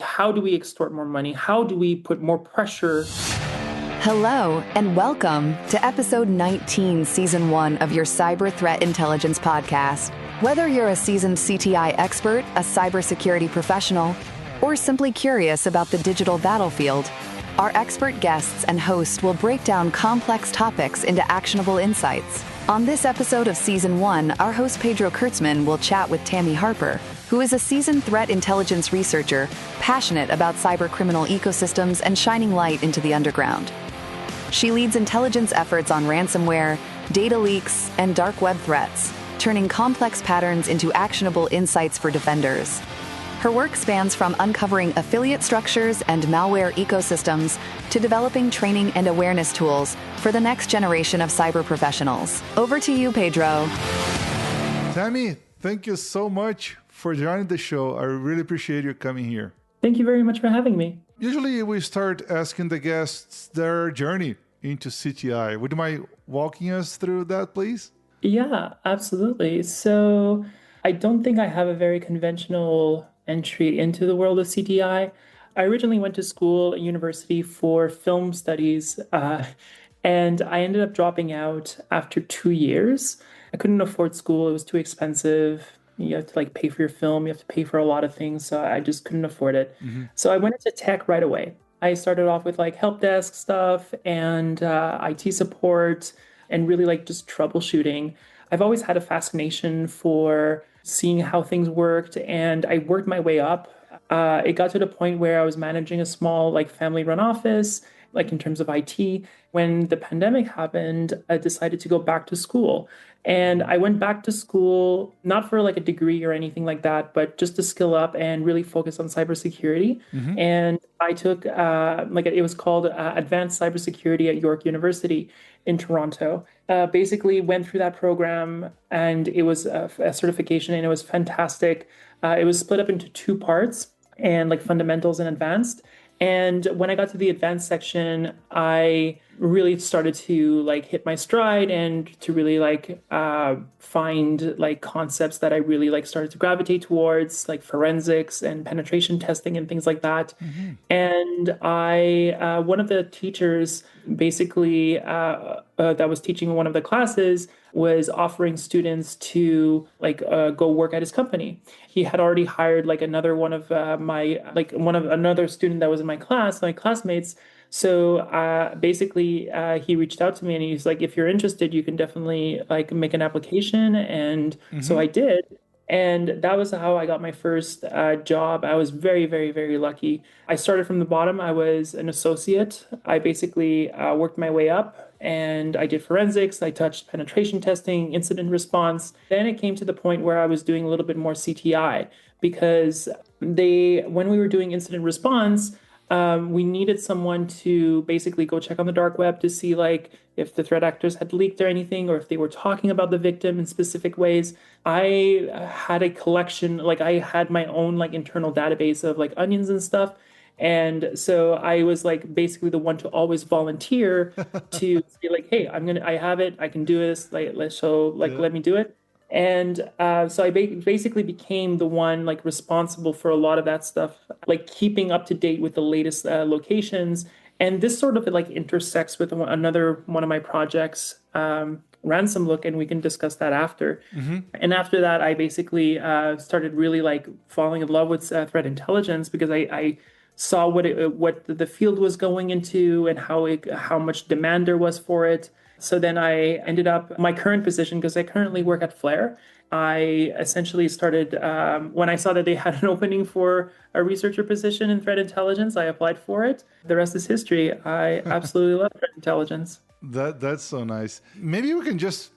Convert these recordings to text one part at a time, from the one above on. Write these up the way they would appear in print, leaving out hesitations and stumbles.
How do we extort more money? How do we put more pressure? Hello, and welcome to episode 19, season 1 of your Cyber Threat Intelligence podcast. Whether you're a seasoned CTI expert, a cybersecurity professional, or simply curious about the digital battlefield, our expert guests and hosts will break down complex topics into actionable insights. On this episode of season 1, our host Pedro Kertzman will chat with Tammy Harper, who is a seasoned threat intelligence researcher, passionate about cyber criminal ecosystems and shining light into the underground. She leads intelligence efforts on ransomware, data leaks, and dark web threats, turning complex patterns into actionable insights for defenders. Her work spans from uncovering affiliate structures and malware ecosystems to developing training and awareness tools for the next generation of cyber professionals. Over to you, Pedro. Tammy, thank you so much for joining the show. I really appreciate you coming here. Thank you very much for having me. Usually we start asking the guests their journey into CTI. Would you mind walking us through that, please? Yeah, absolutely. So I don't think I have a very conventional entry into the world of CTI. I originally went to school at university for film studies, and I ended up dropping out after 2 years. I couldn't afford school. It was too expensive. You have to pay for your film. You have to pay for a lot of things. So I just couldn't afford it. Mm-hmm. So I went into tech right away. I started off with help desk stuff and IT support and really just troubleshooting. I've always had a fascination for seeing how things worked, and I worked my way up. It got to the point where I was managing a small family-run office, in terms of IT. When the pandemic happened, I decided to go back to school. And I went back to school, not for a degree or anything like that, but just to skill up and really focus on cybersecurity. Mm-hmm. And I took, it was called Advanced Cybersecurity at York University in Toronto. Basically went through that program, and it was a certification, and it was fantastic. It was split up into 2 parts, and fundamentals and advanced. And when I got to the advanced section, I really started to hit my stride and to really find concepts that I really started to gravitate towards, forensics and penetration testing and things like that. Mm-hmm. And I one of the teachers basically that was teaching one of the classes was offering students to go work at his company. He had already hired another one of another student that was in my class, my classmates. So basically, he reached out to me and he's like, if you're interested, you can definitely make an application. And mm-hmm. So I did. And that was how I got my first job. I was very, very, very lucky. I started from the bottom. I was an associate. I basically worked my way up, and I did forensics. I touched penetration testing, incident response. Then it came to the point where I was doing a little bit more CTI, because when we were doing incident response, we needed someone to basically go check on the dark web to see if the threat actors had leaked or anything, or if they were talking about the victim in specific ways. I had a collection, I had my own internal database of onions and stuff. And so I was basically the one to always volunteer to say hey, I have it, I can do this, let me do it. And so I basically became the one responsible for a lot of that stuff, keeping up to date with the latest locations. And this sort of intersects with another one of my projects, Ransomware, and we can discuss that after. Mm-hmm. And after that, I basically started really falling in love with threat intelligence, because I saw what the field was going into and how much demand there was for it. So then I ended up my current position, because I currently work at Flare. I essentially started, when I saw that they had an opening for a researcher position in threat intelligence, I applied for it. The rest is history. I absolutely love threat intelligence. That's so nice. Maybe we can just,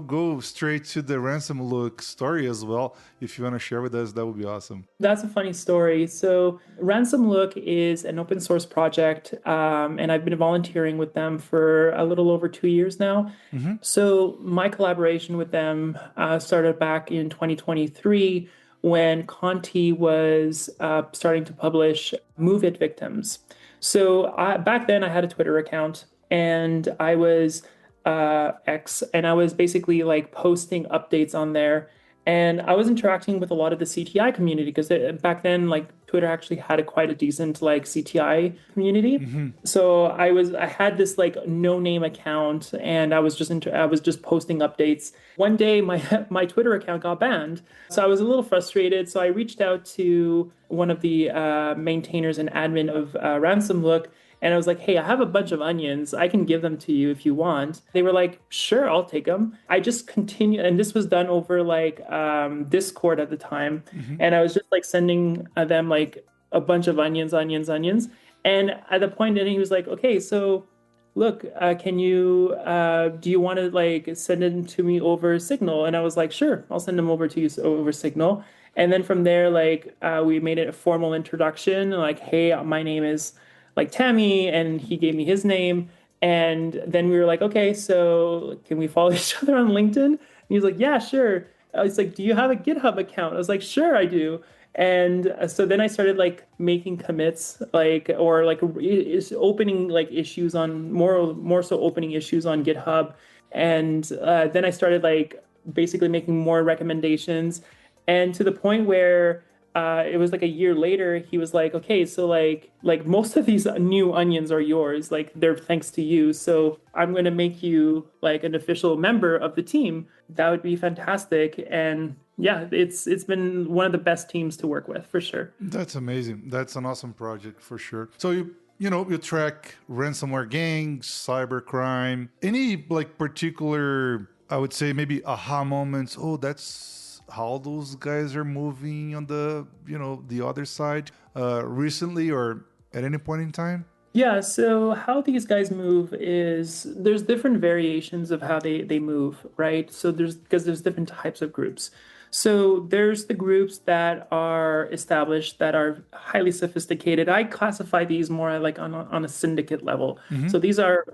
go straight to the Ransomware story as well. If you want to share with us, that would be awesome. That's a funny story. So Ransomware is an open source project, and I've been volunteering with them for a little over 2 years now. Mm-hmm. So my collaboration with them started back in 2023, when Conti was starting to publish Move It victims. So back then I had a Twitter account, and I was X, and I was basically posting updates on there. And I was interacting with a lot of the CTI community, because back then, Twitter actually had quite a decent like CTI community. So I had this like no name account, and I was just posting updates. One day my my Twitter account got banned, so I was a little frustrated. So I reached out to one of the maintainers and admin of Ransomlook, and I was like, hey, I have a bunch of onions. I can give them to you if you want. They were like, sure, I'll take them. I just continued, and this was done over like Discord at the time. And I was just like sending them like a bunch of onions, onions, onions. And at the point, then he was like, okay, so look, do you want to like send it to me over Signal? And I was like, sure, I'll send them over to you over Signal. And then from there, like we made it a formal introduction, like, hey, my name is like Tammy, and he gave me his name. And then we were like, okay, so can we follow each other on LinkedIn? And he was like, yeah, sure. I was like, do you have a GitHub account? I was like, sure, I do. And so then I started like making commits, like, or like is opening like issues on more so opening issues on GitHub. And then I started like basically making more recommendations. And to the point where it was like a year later, he was like, okay, so like most of these new onions are yours, like they're thanks to you. So I'm going to make you like an official member of the team. That would be fantastic. And yeah, it's been one of the best teams to work with for sure. That's amazing. That's an awesome project for sure. So you track ransomware gangs, cybercrime, any like particular, I would say maybe aha moments. Oh, that's how those guys are moving on the the other side recently or at any point in time? Yeah, so how these guys move is there's different variations of how they move, right? So there's different types of groups. So there's the groups that are established that are highly sophisticated. I classify these more like on a syndicate level. So these are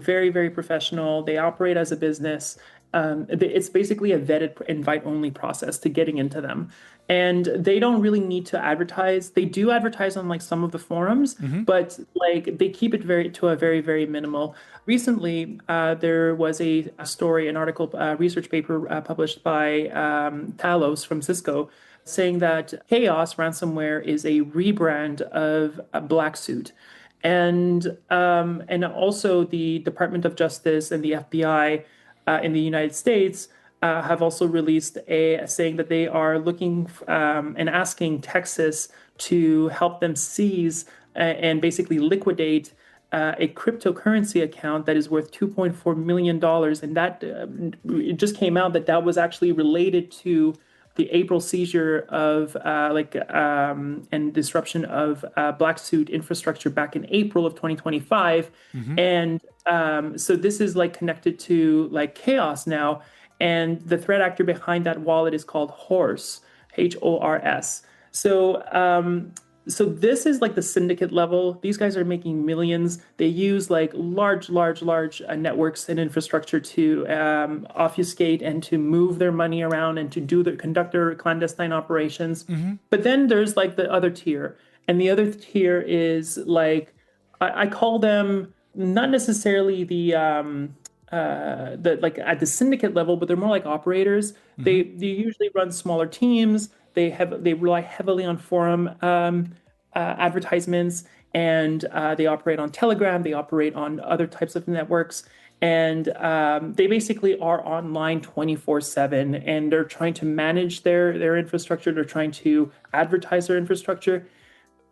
very, very professional. They operate as a business. It's basically a vetted invite only process to getting into them. And they don't really need to advertise. They do advertise on like some of the forums, but like they keep it a very, very minimal. Recently, there was a story, an article, research paper published by Talos from Cisco saying that Chaos ransomware is a rebrand of a Black Suit. And also the Department of Justice and the FBI in the United States have also released a saying that they are looking and asking Texas to help them seize and basically liquidate a cryptocurrency account that is worth $2.4 million. And that it just came out that that was actually related to the April seizure of and disruption of Black Suit infrastructure back in April of 2025. And so this is like connected to like Chaos now. And the threat actor behind that wallet is called Horse, Hors. So this is like the syndicate level. These guys are making millions. They use like large networks and infrastructure to obfuscate and to move their money around and to conduct their clandestine operations. But then there's like the other tier. And the other tier is like, I call them not necessarily the like at the syndicate level, but they're more like operators. They usually run smaller teams. They rely heavily on forum advertisements, and they operate on Telegram. They operate on other types of networks, and they basically are online 24/7. And they're trying to manage their infrastructure. They're trying to advertise their infrastructure.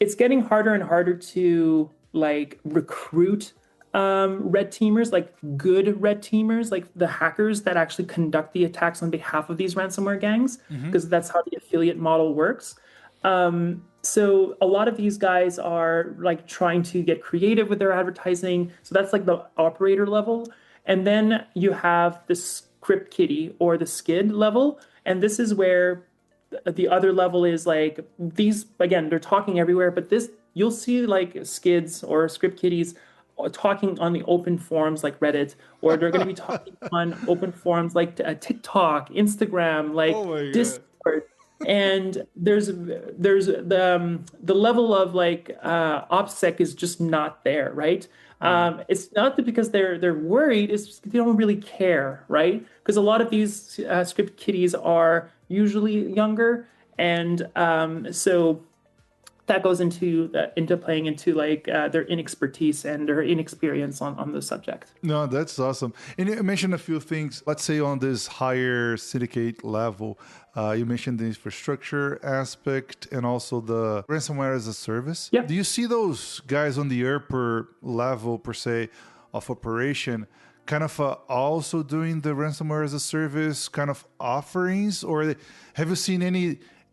It's getting harder and harder to like recruit red teamers, like good red teamers, like the hackers that actually conduct the attacks on behalf of these ransomware gangs, because that's how the affiliate model works. So a lot of these guys are like trying to get creative with their advertising. So that's like the operator level. And then you have the script kiddie or the skid level. And this is where the other level is like these, again, they're talking everywhere, but this, you'll see like skids or script kiddies talking on the open forums like Reddit, or they're going to be talking on open forums like TikTok, Instagram, like Discord. And there's the level of like OPSEC is just not there, right? It's not that because they're worried, it's just they don't really care, right? Because a lot of these script kiddies are usually younger, and so that goes into playing into like their inexpertise and their inexperience on the subject. No, that's awesome. And you mentioned a few things. Let's say on this higher syndicate level, you mentioned the infrastructure aspect and also the ransomware as a service. Yeah. Do you see those guys on the upper level, per se, of operation kind of also doing the ransomware as a service kind of offerings? Or have you seen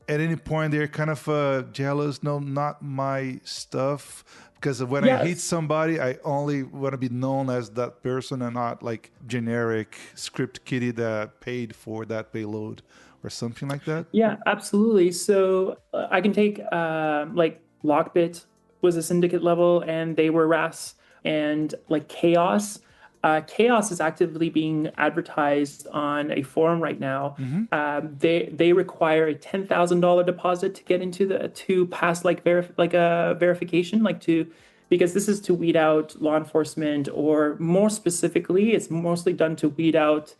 at any point they're kind of jealous? No, not my stuff. Because when I hit somebody, I only want to be known as that person and not like generic script kiddie that paid for that payload or something like that. Yeah, absolutely. So I can take like Lockbit was a syndicate level and they were RAS, and like Chaos. Chaos is actively being advertised on a forum right now. They require a $10,000 deposit to get into to pass like a verification, because this is to weed out law enforcement, or more specifically, it's mostly done to weed out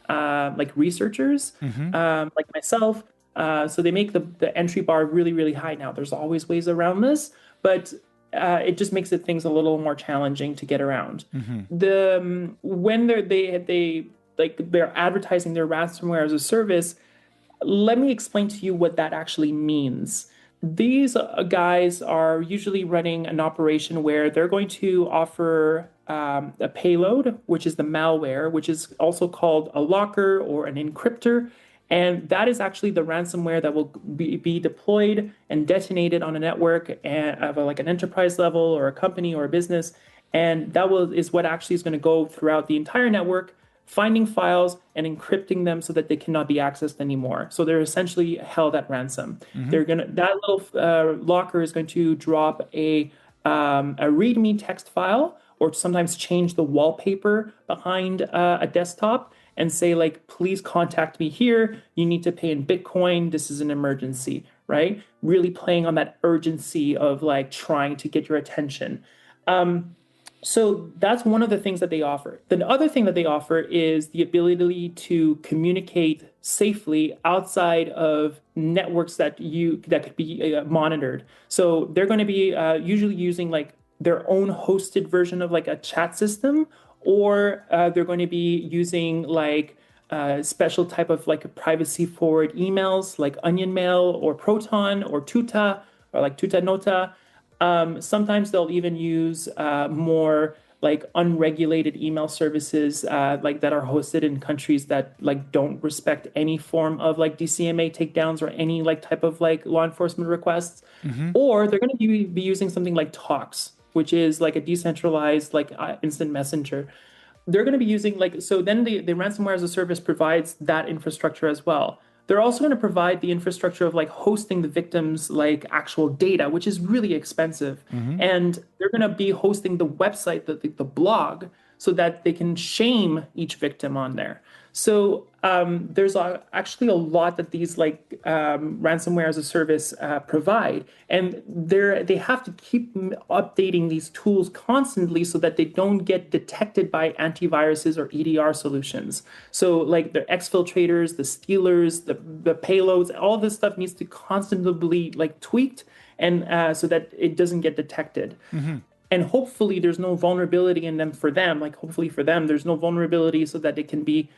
like researchers, like myself. So they make the entry bar really, really high now. There's always ways around this, but it just makes things a little more challenging to get around. When they're advertising their ransomware as a service, let me explain to you what that actually means. These guys are usually running an operation where they're going to offer a payload, which is the malware, which is also called a locker or an encryptor. And that is actually the ransomware that will be deployed and detonated on a network of like an enterprise level or a company or a business. And that is what actually is going to go throughout the entire network, finding files and encrypting them so that they cannot be accessed anymore. So they're essentially held at ransom. That little locker is going to drop a README text file, or sometimes change the wallpaper behind a desktop and say, like, please contact me here. You need to pay in Bitcoin. This is an emergency, right? Really playing on that urgency of like trying to get your attention. So that's one of the things that they offer. The other thing that they offer is the ability to communicate safely outside of networks that could be monitored. So they're going to be usually using like their own hosted version of like a chat system, or they're going to be using like special type of like privacy forward emails like Onion Mail or Proton or Tuta or like Tuta Nota. Sometimes they'll even use more like unregulated email services like that are hosted in countries that like don't respect any form of like DCMA takedowns or any like type of like law enforcement requests. Or they're going to be using something like Tox, which is like a decentralized like instant messenger. They're going to be using like, so then the ransomware as a service provides that infrastructure as well. They're also going to provide the infrastructure of like hosting the victim's like actual data, which is really expensive. And they're going to be hosting the website, the blog, so that they can shame each victim on there. So there's actually a lot that these like ransomware as a service provide, and they have to keep updating these tools constantly so that they don't get detected by antiviruses or EDR solutions. So like the exfiltrators, the stealers, the payloads, all this stuff needs to constantly like tweaked, and so that it doesn't get detected. And hopefully there's no vulnerability in them for them. Like hopefully for them, there's no vulnerability so that it can be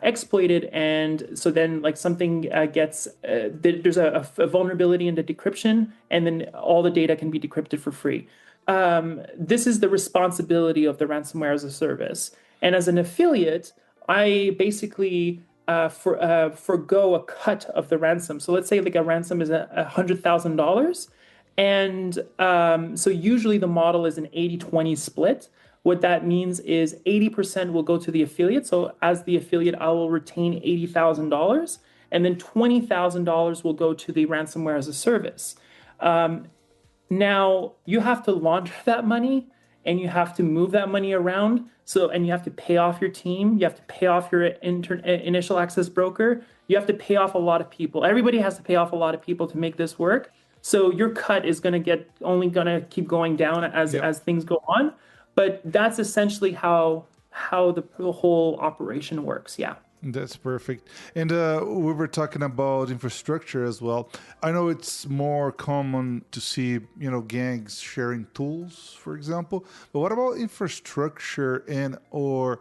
exploited. And so then like something gets, there's a vulnerability in the decryption, and then all the data can be decrypted for free. This is the responsibility of the ransomware as a service. And as an affiliate, I basically forgo a cut of the ransom. So let's say like a ransom is $100,000. And so usually the model is an 80-20 split. What that means is 80% will go to the affiliate. So as the affiliate, I will retain $80,000. And then $20,000 will go to the ransomware as a service. Now, you have to launder that money, and you have to move that money around. And you have to pay off your team. You have to pay off your initial access broker. You have to pay off a lot of people. Everybody has to pay off a lot of people to make this work. So your cut is only going to keep going down as things go on. But that's essentially how the whole operation works. Yeah. That's perfect. And we were talking about infrastructure as well. I know it's more common to see, gangs sharing tools, for example. But what about infrastructure and or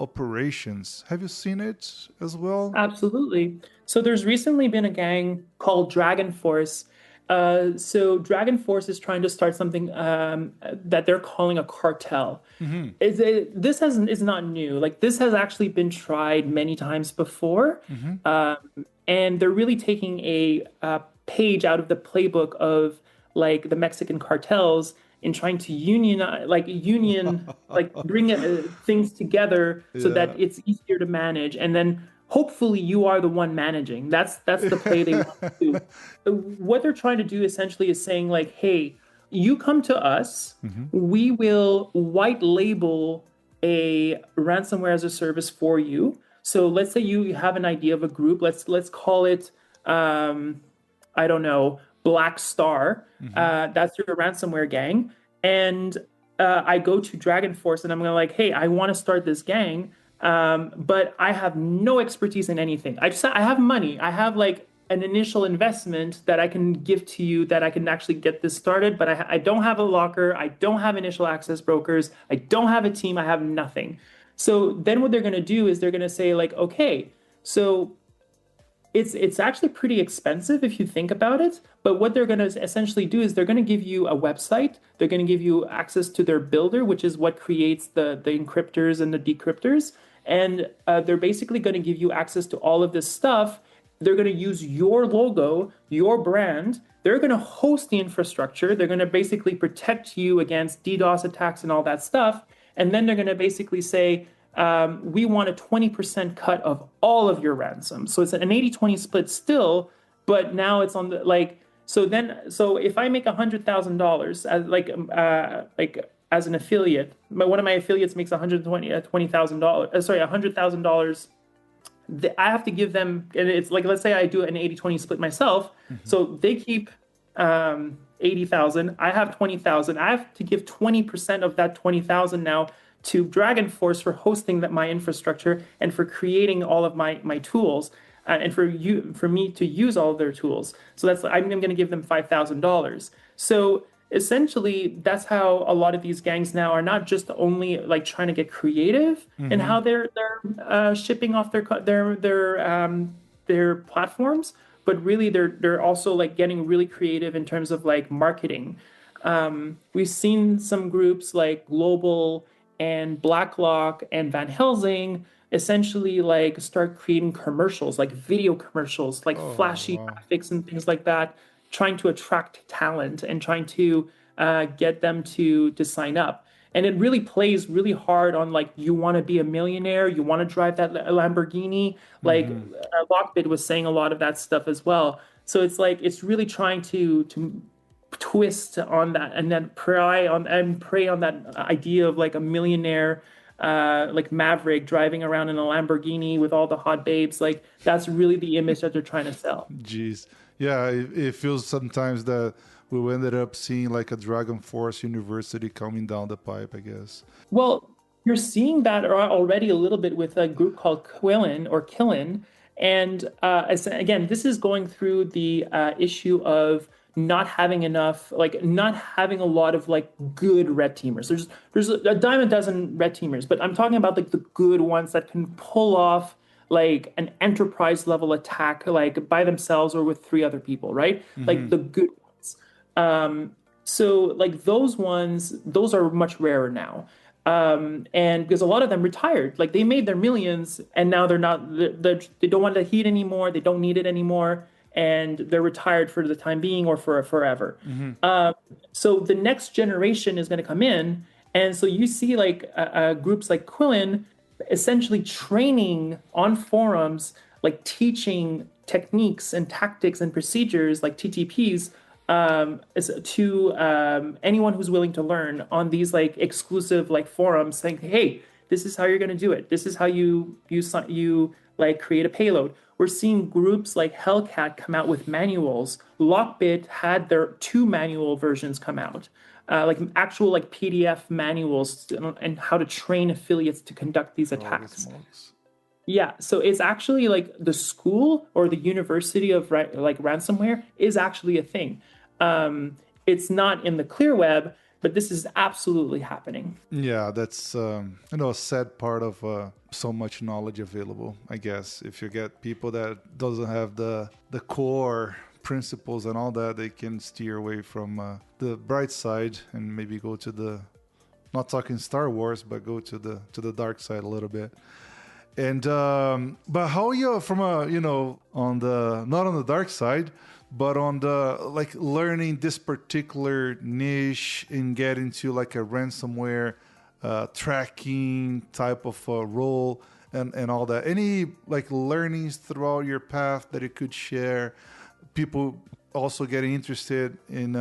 operations? Have you seen it as well? Absolutely. So there's recently been a gang called Dragon Force. So Dragon Force is trying to start something that they're calling a cartel. Is not new. Like this has actually been tried many times before, and they're really taking a page out of the playbook of like the Mexican cartels in trying to bring things together so that Yeah. it's easier to manage, and then hopefully you are the one managing. That's the play they want to do. What they're trying to do essentially is saying like, hey, you come to us, we will white label a ransomware as a service for you. So let's say you have an idea of a group. Let's call it I don't know, Black Star. That's your ransomware gang. And I go to Dragon Force and I'm going to like, hey, I want to start this gang, but I have no expertise in anything. I have money. I have like an initial investment that I can give to you that I can actually get this started, but I don't have a locker. I don't have initial access brokers. I don't have a team. I have nothing. So then what they're going to do is they're going to say like, okay, so it's actually pretty expensive if you think about it. But what they're going to essentially do is they're going to give you a website. They're going to give you access to their builder, which is what creates the encryptors and the decryptors. And they're basically going to give you access to all of this stuff. They're going to use your logo, your brand. They're going to host the infrastructure. They're going to basically protect you against DDoS attacks and all that stuff. And then they're going to basically say, we want a 20% cut of all of your ransom. So it's an 80-20 split still, but now it's on the like, so if I make $100,000 as as an affiliate, one of my affiliates makes $120,000, sorry, $100,000. I have to give them, and it's like, let's say I do an 80-20 split myself. So they keep 80,000, I have 20,000. I have to give 20% of that 20,000 now to Dragon Force for hosting my infrastructure and for creating all of my tools, and for me to use all of their tools. So I'm going to give them $5,000. So essentially, that's how a lot of these gangs now are not just only like trying to get creative in how they're shipping off their platforms, but really they're also like getting really creative in terms of like marketing. We've seen some groups like Global and Blacklock and Van Helsing essentially like start creating commercials, like video commercials, like flashy graphics and things like that, trying to attract talent and trying to get them to sign up. And it really plays really hard on like, you want to be a millionaire, you want to drive that Lamborghini. Like Lockbit was saying a lot of that stuff as well. So it's like, it's really trying to twist on that and then prey on that idea of like a millionaire, like Maverick driving around in a Lamborghini with all the hot babes. Like that's really the image that they're trying to sell. Jeez. Yeah, it feels sometimes that we ended up seeing like a Dragon Force University coming down the pipe, I guess. Well, you're seeing that already a little bit with a group called Killin. And again, this is going through the issue of not having enough, like not having a lot of like good red teamers. There's a dime a dozen red teamers, but I'm talking about like the good ones that can pull off like an enterprise level attack, like by themselves or with 3 other people, right? Like the good ones. So like those ones, those are much rarer now. And because a lot of them retired, like they made their millions and now they don't want the heat anymore. They don't need it anymore. And they're retired for the time being or for forever. So the next generation is going to come in. And so you see like groups like Quillen essentially training on forums, like teaching techniques and tactics and procedures like TTPs to anyone who's willing to learn on these like exclusive like forums, saying, hey, this is how you're going to do it. This is how you like create a payload. We're seeing groups like Hellcat come out with manuals. Lockbit had their 2 manual versions come out, like actual like PDF manuals and how to train affiliates to conduct these attacks. Yeah, so it's actually like the school or the university of like ransomware is actually a thing. It's not in the clear web, but this is absolutely happening. Yeah, that's a sad part of so much knowledge available. I guess if you get people that doesn't have the core principles and all that, they can steer away from the bright side and maybe go to the, not talking Star Wars, but go to the dark side a little bit. And but how you from a on the, not on the dark side, but on the like learning this particular niche and get into like a ransomware tracking type of role and all that. Any like learnings throughout your path that you could share? People also getting interested in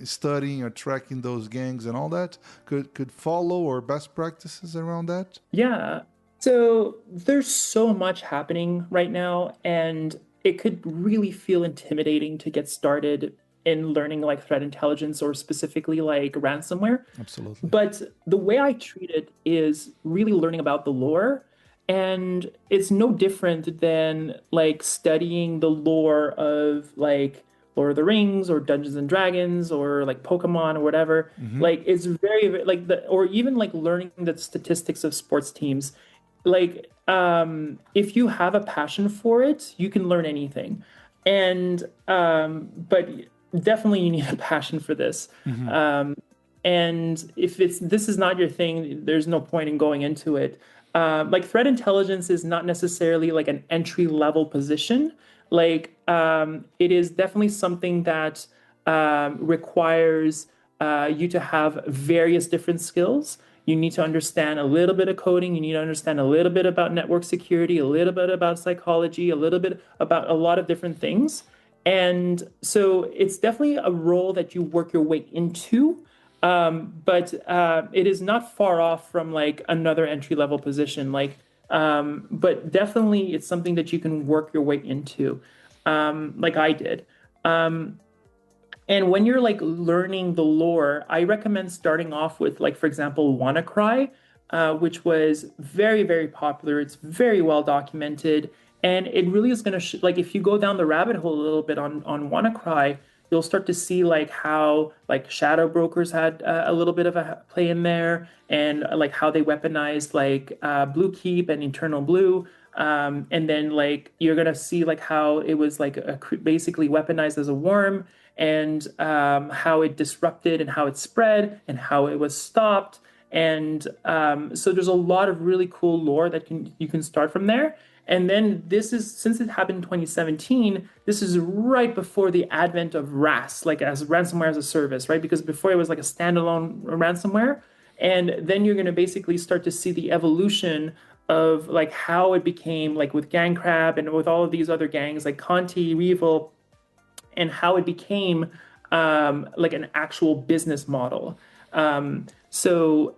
studying or tracking those gangs and all that could follow, or best practices around that. Yeah. So there's so much happening right now, and it could really feel intimidating to get started in learning like threat intelligence or specifically like ransomware. Absolutely. But the way I treat it is really learning about the lore. And it's no different than like studying the lore of like Lord of the Rings or Dungeons and Dragons or like Pokemon or whatever. Like it's like or even like learning the statistics of sports teams. Like if you have a passion for it, you can learn anything. And but definitely you need a passion for this. And if this is not your thing, there's no point in going into it. Like threat intelligence is not necessarily like an entry level position. Like it is definitely something that requires you to have various different skills. You need to understand a little bit of coding. You need to understand a little bit about network security, a little bit about psychology, a little bit about a lot of different things. And so it's definitely a role that you work your way into. But it is not far off from like another entry level position. But definitely it's something that you can work your way into, like I did. And when you're like learning the lore, I recommend starting off with like, for example, WannaCry, which was very, very popular. It's very well documented. And it really is going to, like, if you go down the rabbit hole a little bit on WannaCry, you'll start to see like how like shadow brokers had a little bit of a play in there, and like how they weaponized like Blue Keep and Eternal Blue. And then like you're gonna see like how it was like basically weaponized as a worm, and how it disrupted and how it spread and how it was stopped. And so there's a lot of really cool lore that you can start from there. And then this is, since it happened in 2017, this is right before the advent of RAS, like as ransomware as a service, right? Because before it was like a standalone ransomware. And then you're going to basically start to see the evolution of like how it became like with Gang Crab and with all of these other gangs like Conti, Revel, and how it became like an actual business model. So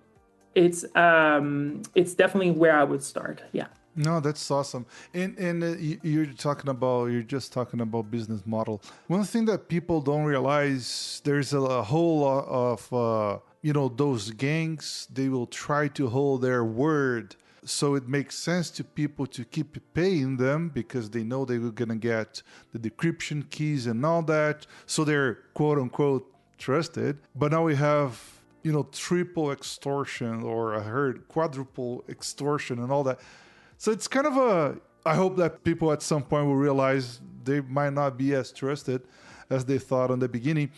it's definitely where I would start. Yeah. No, that's awesome. And you're just talking about business model. One thing that people don't realize, there's a whole lot of those gangs. They will try to hold their word, so it makes sense to people to keep paying them because they know they were gonna get the decryption keys and all that. So they're quote unquote trusted. But now we have triple extortion, or I heard quadruple extortion and all that. So it's kind of I hope that people at some point will realize they might not be as trusted as they thought in the beginning.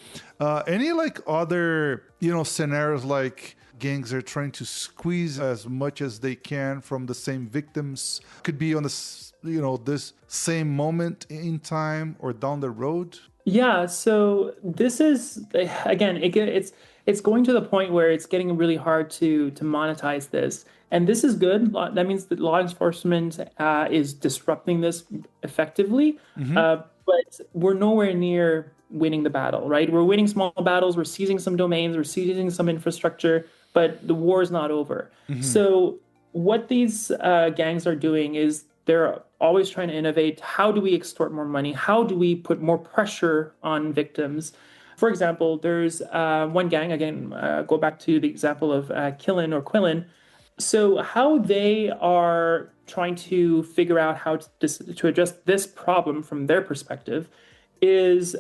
Any like other, scenarios like gangs are trying to squeeze as much as they can from the same victims? Could be on this, this same moment in time or down the road? Yeah, so this is again, it's going to the point where it's getting really hard to monetize this, and this is good. That means that law enforcement is disrupting this effectively, but we're nowhere near winning the battle, right? We're winning small battles, we're seizing some domains, we're seizing some infrastructure, but the war is not over. So what these gangs are doing is they're always trying to innovate. How do we extort more money? How do we put more pressure on victims? For example, there's one gang, again, go back to the example of Quillen. So how they are trying to figure out how to address this problem from their perspective is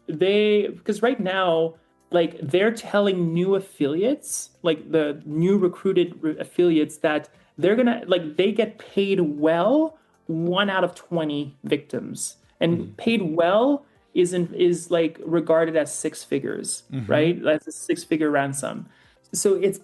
they because right now like they're telling new affiliates like the new recruited affiliates that they're gonna like they get paid well 1 out of 20 victims and paid well is like regarded as six figures, Mm-hmm. right? That's a six-figure ransom. So it's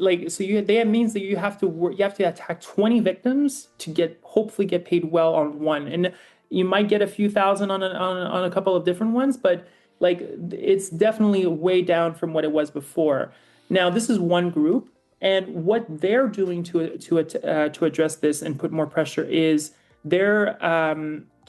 like so you that means that you have to work you have to attack 20 victims to get hopefully get paid well on one. And you might get a few thousand on a couple of different ones, but like it's definitely way down from what it was before. Now, this is one group, and what they're doing to address this and put more pressure is they're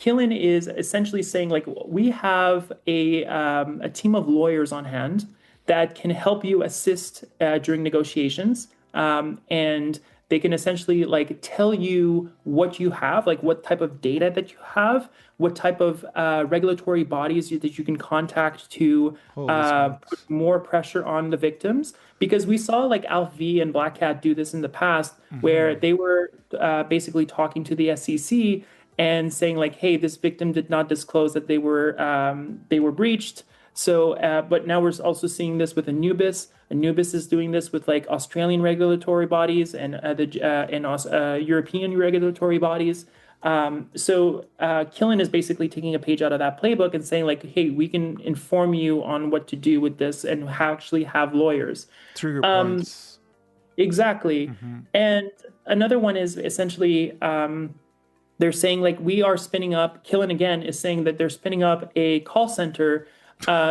Killen is essentially saying like we have a team of lawyers on hand that can help you assist during negotiations. And they can essentially like tell you what you have, like what type of data that you have, what type of regulatory bodies that you can contact to Oh, that's put great. more pressure on the victims. Because we saw like Alf V and Black Cat do this in the past, where Mm-hmm. they were basically talking to the SEC and saying like, "Hey, this victim did not disclose that they were breached." So, but now we're also seeing this with Anubis. Anubis is doing this with like Australian regulatory bodies and European regulatory bodies. Killen is basically taking a page out of that playbook and saying like, "Hey, we can inform you on what to do with this and actually have lawyers." Trigger Um, points. exactly. Mm-hmm. And another one is essentially they're saying like we are spinning up, Killen again is saying that they're spinning up a call center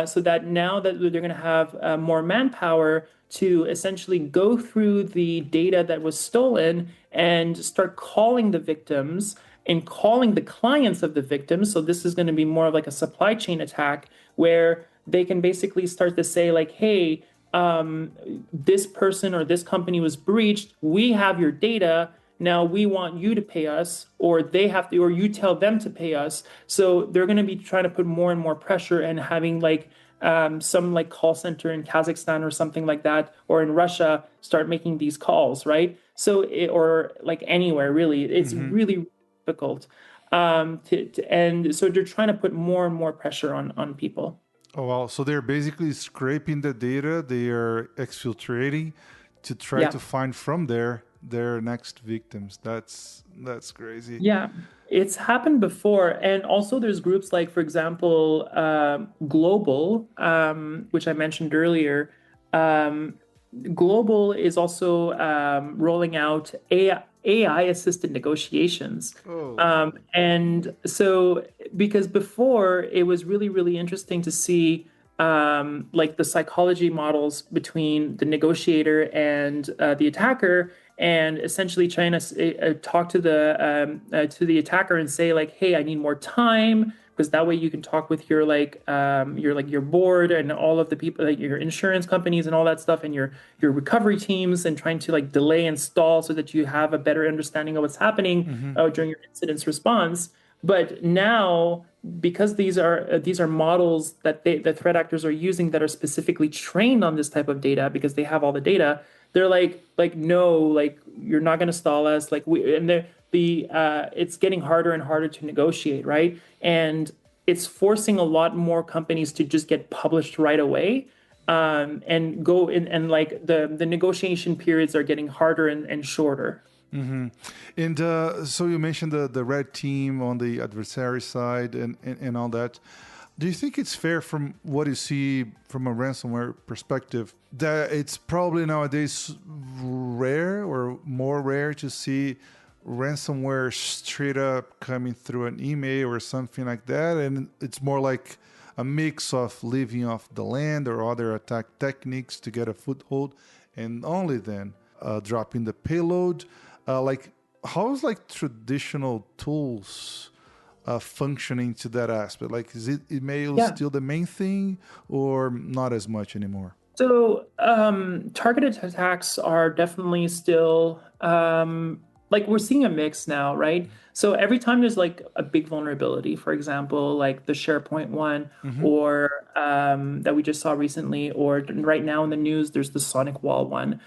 so that now that they're going to have more manpower to essentially go through the data that was stolen and start calling the victims and calling the clients of the victims. So this is going to be more of like a supply chain attack where they can basically start to say like, hey, this person or this company was breached. We have your data. Now we want you to pay us, or they have to, or you tell them to pay us. So they're going to be trying to put more and more pressure and having like some like call center in Kazakhstan or something like that, or in Russia, start making these calls, right? Or like anywhere really, it's Mm-hmm. really difficult. And so they're trying to put more and more pressure on people. Oh, wow. So they're basically scraping the data, they are exfiltrating to try Yeah. to find from there their next victims. That's crazy. Yeah, it's happened before. And also, there's groups like, for example, Global, which I mentioned earlier. Um, Global is also rolling out AI assisted negotiations. Oh. And so, because before it was really, really interesting to see like the psychology models between the negotiator and the attacker, and essentially trying to talk to the attacker and say like, "Hey, I need more time." Because that way you can talk with your board and all of the people like your insurance companies and all that stuff and your recovery teams and trying to like delay and stall so that you have a better understanding of what's happening Mm-hmm. during your incident's response. But now, because these are models that the threat actors are using that are specifically trained on this type of data because they have all the data, they're like no, like you're not going to stall us. Like we and the it's getting harder and harder to negotiate, right? And it's forcing a lot more companies to just get published right away. And go in and like the negotiation periods are getting harder and shorter. Mm-hmm. And so you mentioned the red team on the adversary side and all that. Do you think it's fair from what you see from a ransomware perspective that it's probably nowadays rare or more rare to see ransomware straight up coming through an email or something like that? And it's more like a mix of living off the land or other attack techniques to get a foothold and only then dropping the payload. Like, how's like traditional tools functioning to that aspect? Like, is it email Yeah. still the main thing or not as much anymore? So targeted attacks are definitely still like we're seeing a mix now, right? So every time there's like a big vulnerability, for example, like the SharePoint one, Mm-hmm. or that we just saw recently, or right now in the news, there's the Sonic Wall one.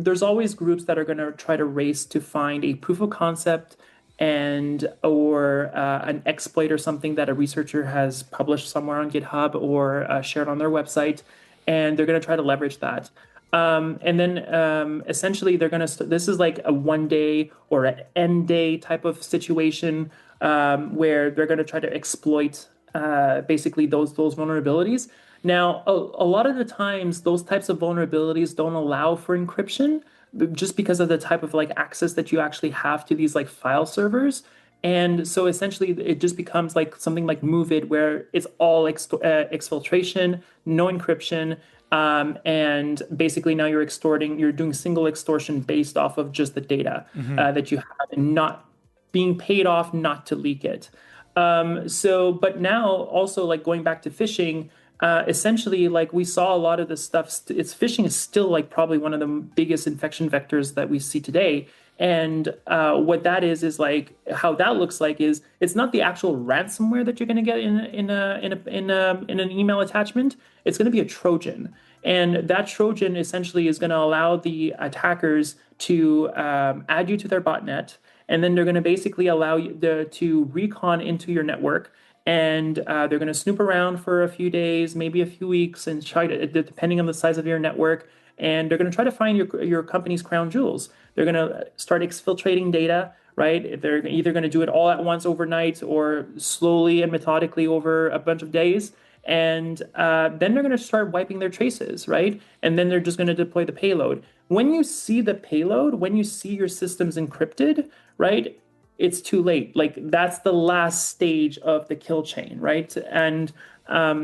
There's always groups that are going to try to race to find a proof of concept and or an exploit or something that a researcher has published somewhere on GitHub or shared on their website, and they're going to try to leverage that. And then essentially they're going to, this is like a 1 day or an end day type of situation where they're going to try to exploit basically those vulnerabilities. Now, a lot of the times, those types of vulnerabilities don't allow for encryption just because of the type of like access that you actually have to these like file servers. And so essentially, it just becomes like something like MOVEit, where it's all exfiltration, no encryption, and basically now you're doing single extortion based off of just the data that you have, and not being paid off not to leak it. But now also like going back to phishing, essentially like we saw a lot of this stuff. It's phishing is still like probably one of the biggest infection vectors that we see today. And what that is like how that looks like is it's not the actual ransomware that you're going to get in an email attachment. It's going to be a Trojan, and that Trojan essentially is going to allow the attackers to add you to their botnet, and then they're going to basically allow you to recon into your network, and they're going to snoop around for a few days, maybe a few weeks, and try to, depending on the size of your network, and they're going to try to find your company's crown jewels. They're going to start exfiltrating data, right? They're either going to do it all at once overnight or slowly and methodically over a bunch of days. And then they're going to start wiping their traces, right? And then they're just going to deploy the payload. When you see the payload, when you see your systems encrypted, right, it's too late. Like that's the last stage of the kill chain, right? And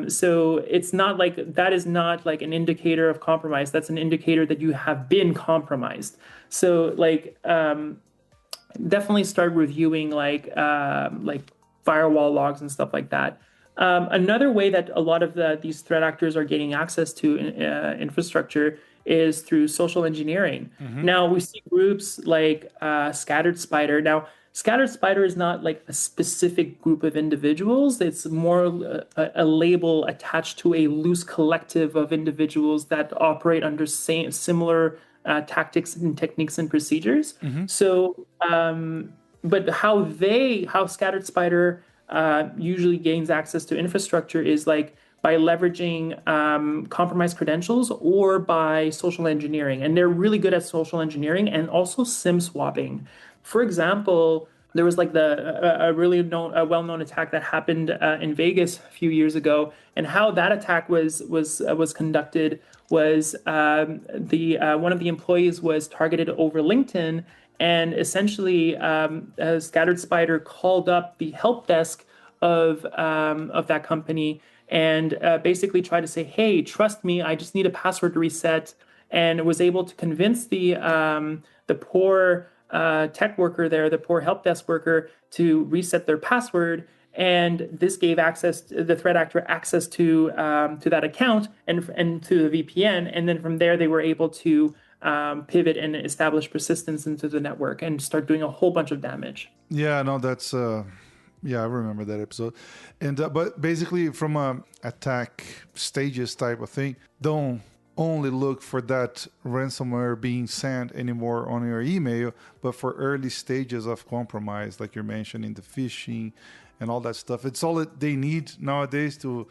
so it's not like that is not like an indicator of compromise. That's an indicator that you have been compromised. So like definitely start reviewing like firewall logs and stuff like that. Another way that a lot of these threat actors are gaining access to infrastructure is through social engineering. Now we see groups like Scattered Spider. Now, Scattered Spider is not like a specific group of individuals. It's more a label attached to a loose collective of individuals that operate under similar tactics and techniques and procedures. So, but how Scattered Spider usually gains access to infrastructure is like by leveraging compromised credentials or by social engineering. And they're really good at social engineering and also SIM swapping. For example, there was like a well-known attack that happened in Vegas a few years ago, and how that attack was conducted was one of the employees was targeted over LinkedIn, and essentially Scattered Spider called up the help desk of that company and basically tried to say, "Hey, trust me, I just need a password reset," and was able to convince the poor tech worker there, the poor help desk worker, to reset their password. And this gave the threat actor access to that account and to the VPN. And then from there, they were able to pivot and establish persistence into the network and start doing a whole bunch of damage. Yeah, no, that's I remember that episode. And but basically, from a attack stages type of thing, don't only look for that ransomware being sent anymore on your email, but for early stages of compromise, like you're mentioning, the phishing and all that stuff. It's all that they need nowadays to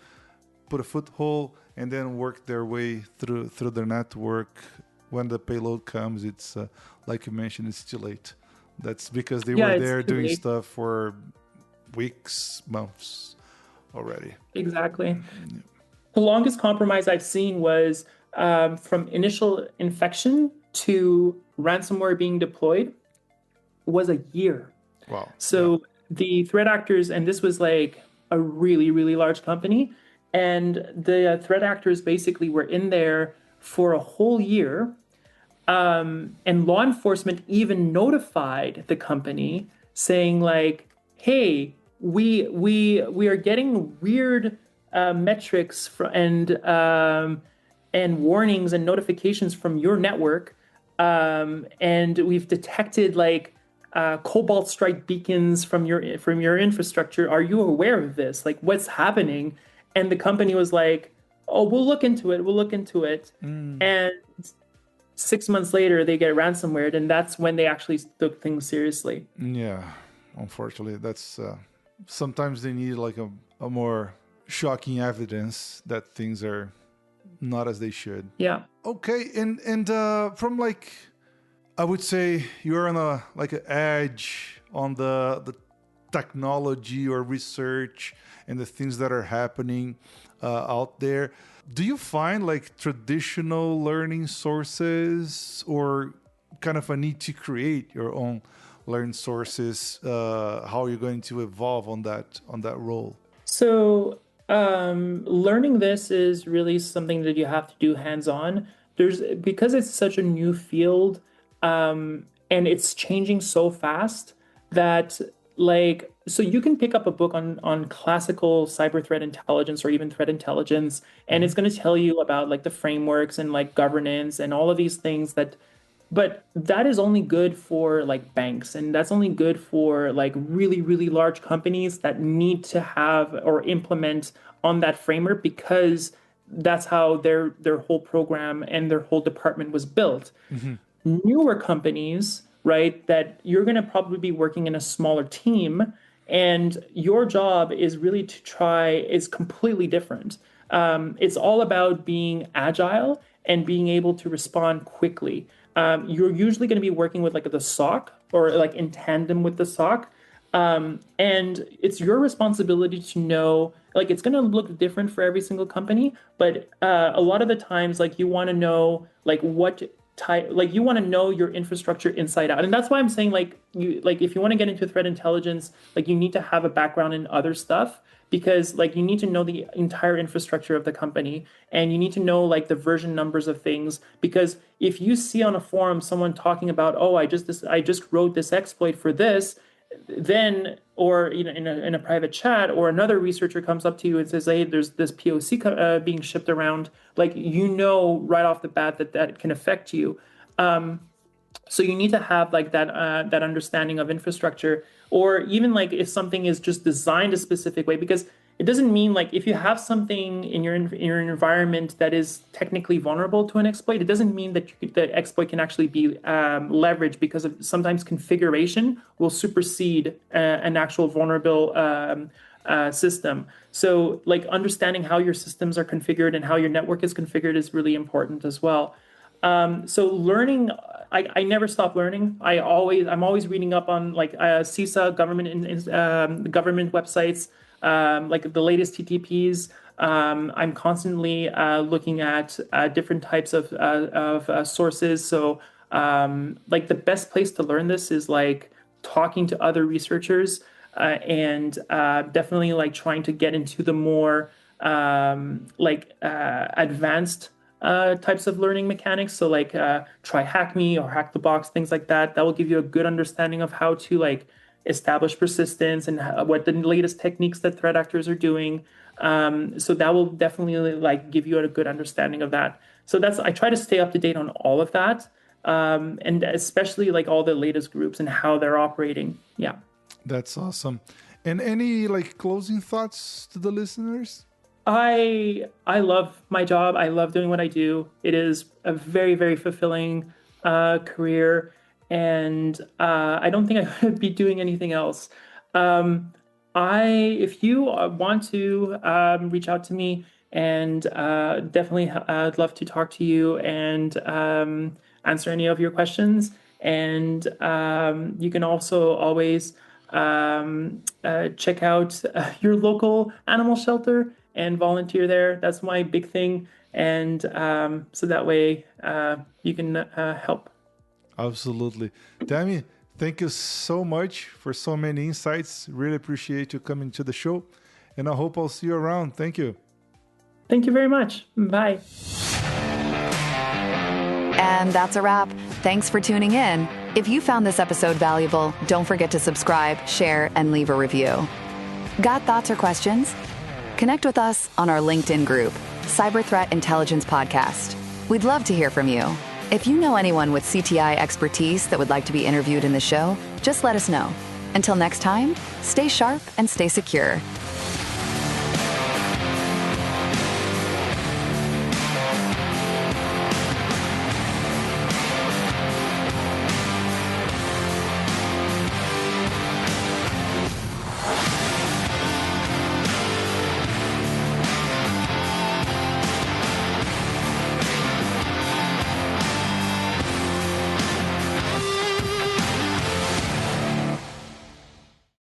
put a foothold and then work their way through their network. When the payload comes, it's like you mentioned, it's too late. That's because they were there doing stuff for weeks, months already. Exactly. Yeah. The longest compromise I've seen was from initial infection to ransomware being deployed was a year. Wow. So the threat actors, and this was like a really, really large company, and the threat actors basically were in there for a whole year. And law enforcement even notified the company saying like, "Hey, we are getting weird metrics and warnings and notifications from your network. and we've detected like cobalt strike beacons from your infrastructure. Are you aware of this? Like, what's happening? And the company was like, oh, we'll look into it. We'll look into it. And 6 months later, they get ransomware, and that's when they actually took things seriously. Yeah, unfortunately, that's sometimes they need like a more shocking evidence that things are not as they should. Yeah. Okay, and from like, I would say you're on a like an edge on the technology or research and the things that are happening out there. Do you find like traditional learning sources or kind of a need to create your own learn sources? How are you going to evolve on that role? So, learning this is really something that you have to do hands-on. Because it's such a new field, and it's changing so fast that so you can pick up a book on classical cyber threat intelligence or even threat intelligence, and it's going to tell you about like the frameworks and like governance and all of these things but that is only good for like banks, and that's only good for like really, really large companies that need to have or implement on that framework, because that's how their whole program and their whole department was built. Newer companies, right, that you're going to probably be working in a smaller team, and your job is really is completely different. It's all about being agile and being able to respond quickly. You're usually going to be working with like the SOC or like in tandem with the SOC. And it's your responsibility to know, like, it's going to look different for every single company, but a lot of the times, like, you want to know, like, what type, like, you want to know your infrastructure inside out. And that's why I'm saying, like, if you want to get into threat intelligence, like, you need to have a background in other stuff, because, like, you need to know the entire infrastructure of the company, and you need to know, like, the version numbers of things. Because if you see on a forum someone talking about, oh, I just wrote this exploit for this, then, or you know, in a private chat, or another researcher comes up to you and says, hey, there's this POC being shipped around, like, you know right off the bat that can affect you. So you need to have like that understanding of infrastructure, or even like if something is just designed a specific way, because it doesn't mean, like, if you have something in your environment that is technically vulnerable to an exploit, it doesn't mean that the exploit can actually be leveraged, because sometimes configuration will supersede an actual vulnerable system. So, like, understanding how your systems are configured and how your network is configured is really important as well. So learning, I never stop learning. I'm always reading up on like CISA government websites, like the latest TTPs. I'm constantly looking at different types of sources. So like the best place to learn this is like talking to other researchers, and definitely like trying to get into the more advanced types of learning mechanics. So like try Hack Me or Hack the Box, things like that. That will give you a good understanding of how to like establish persistence and what the latest techniques that threat actors are doing. So that will definitely like give you a good understanding of that. So I try to stay up to date on all of that, and especially like all the latest groups and how they're operating. Yeah. That's awesome. And any like closing thoughts to the listeners? I love my job. I love doing what I do. It is a very, very fulfilling career, and I don't think I would be doing anything else. If you want to reach out to me, and definitely I'd love to talk to you and answer any of your questions. And you can also always check out your local animal shelter and volunteer there. That's my big thing. And so that way you can help. Absolutely. Tammy, thank you so much for so many insights. Really appreciate you coming to the show. And I hope I'll see you around. Thank you. Thank you very much. Bye. And that's a wrap. Thanks for tuning in. If you found this episode valuable, don't forget to subscribe, share, and leave a review. Got thoughts or questions? Connect with us on our LinkedIn group, Cyber Threat Intelligence Podcast. We'd love to hear from you. If you know anyone with CTI expertise that would like to be interviewed in the show, just let us know. Until next time, stay sharp and stay secure.